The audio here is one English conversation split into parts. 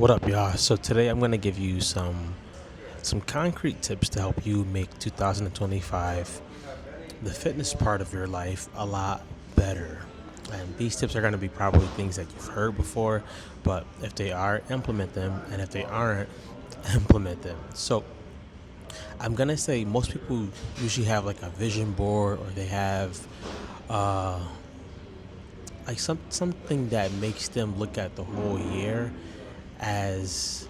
What up, y'all? So today I'm gonna give you some concrete tips to help you make 2025, the fitness part of your life, a lot better. And these tips are gonna be probably things that you've heard before, but if they are, implement them, and if they aren't, implement them. So I'm gonna say most people usually have like a vision board, or they have uh, like something that makes them look at the whole year as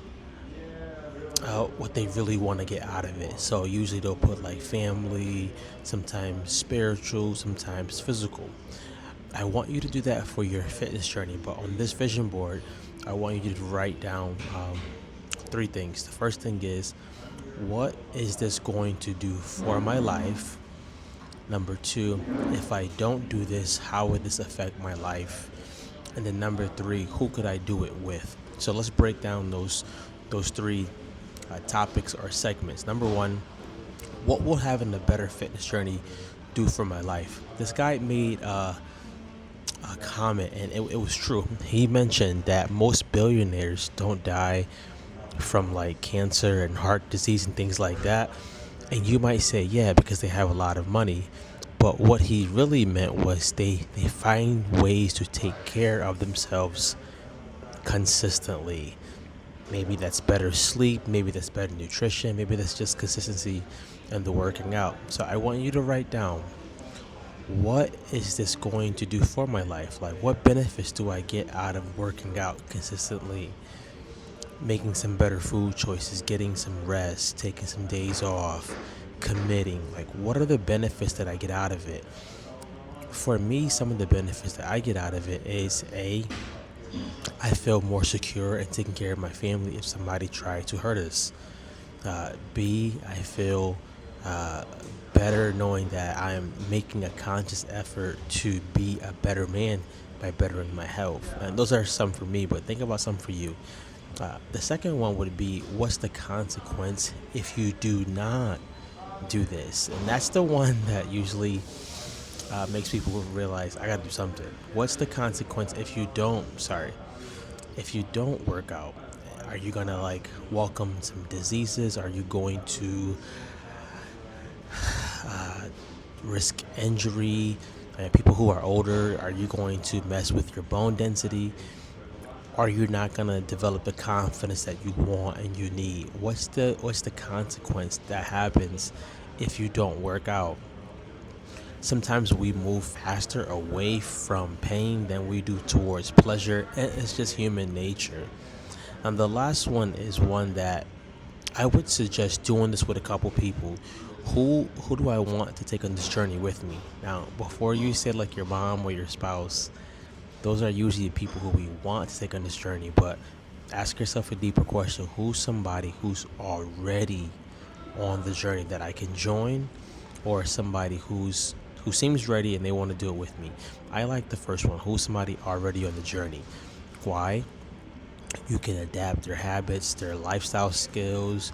what they really want to get out of it. So usually they'll put like family, sometimes spiritual, sometimes physical. I want you to do that for your fitness journey, but on this vision board, I want you to write down three things. The first thing is, what is this going to do for my life? Number two, if I don't do this, how would this affect my life? And then number three, who could I do it with? So let's break down those three topics or segments. Number one, what will having a better fitness journey do for my life? This guy made a comment, and it was true. He mentioned that most billionaires don't die from like cancer and heart disease and things like that. And you might say, yeah, because they have a lot of money. But what he really meant was they find ways to take care of themselves consistently. Maybe that's better sleep, maybe that's better nutrition, maybe that's just consistency and the working out. So I want you to write down, what is this going to do for my life? Like, what benefits do I get out of working out consistently? Making some better food choices, getting some rest, taking some days off, committing. Like, what are the benefits that I get out of it? For me, some of the benefits that I get out of it is I feel more secure in taking care of my family if somebody tried to hurt us. B, I feel better knowing that I am making a conscious effort to be a better man by bettering my health. And those are some for me, but think about some for you. The second one would be, what's the consequence if you do not do this? And that's the one that usually makes people realize, I gotta do something. What's the consequence if you don't work out? Are you gonna like welcome some diseases? Are you going to risk injury? People who are older, are you going to mess with your bone density? Are you not gonna develop the confidence that you want and you need? What's the consequence that happens if you don't work out? Sometimes we move faster away from pain than we do towards pleasure, and it's just human nature. And the last one is one that I would suggest doing this with a couple people. Who do I want to take on this journey with me? Now, before you say like your mom or your spouse, those are usually the people who we want to take on this journey. But ask yourself a deeper question: who's somebody who's already on the journey that I can join, or somebody who seems ready and they want to do it with me? I like the first one. Who's somebody already on the journey? Why? You can adapt their habits, their lifestyle skills,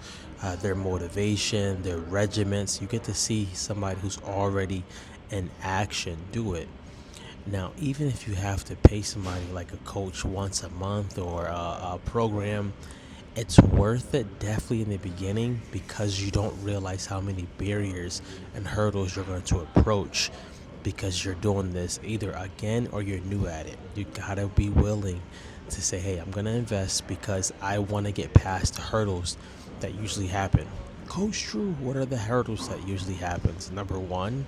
their motivation, their regiments. You get to see somebody who's already in action do it. Now, even if you have to pay somebody like a coach once a month, or a program, it's worth it definitely in the beginning, because you don't realize how many barriers and hurdles you're going to approach, because you're doing this either again or you're new at it. You gotta be willing to say, hey, I'm gonna invest because I want to get past the hurdles that usually happen. Coach Drew, what are the hurdles that usually happens? Number one,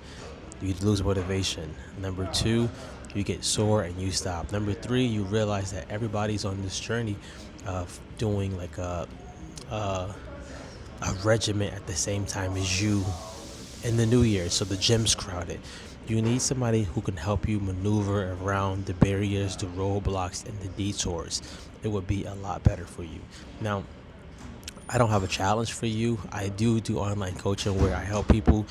you lose motivation. Number two, you get sore and you stop. Number three, you realize that everybody's on this journey of doing like a regiment at the same time as you in the new year, so the gym's crowded. You need somebody who can help you maneuver around the barriers, the roadblocks, and the detours. It would be a lot better for you. Now, I don't have a challenge for you. I do online coaching where I help people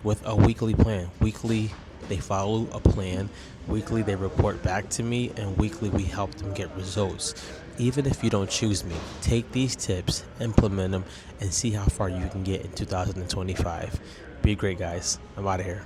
with a weekly plan. Weekly, they follow a plan. Weekly, they report back to me, and weekly, we help them get results. Even if you don't choose me, take these tips, implement them, and see how far you can get in 2025. Be great, guys. I'm out of here.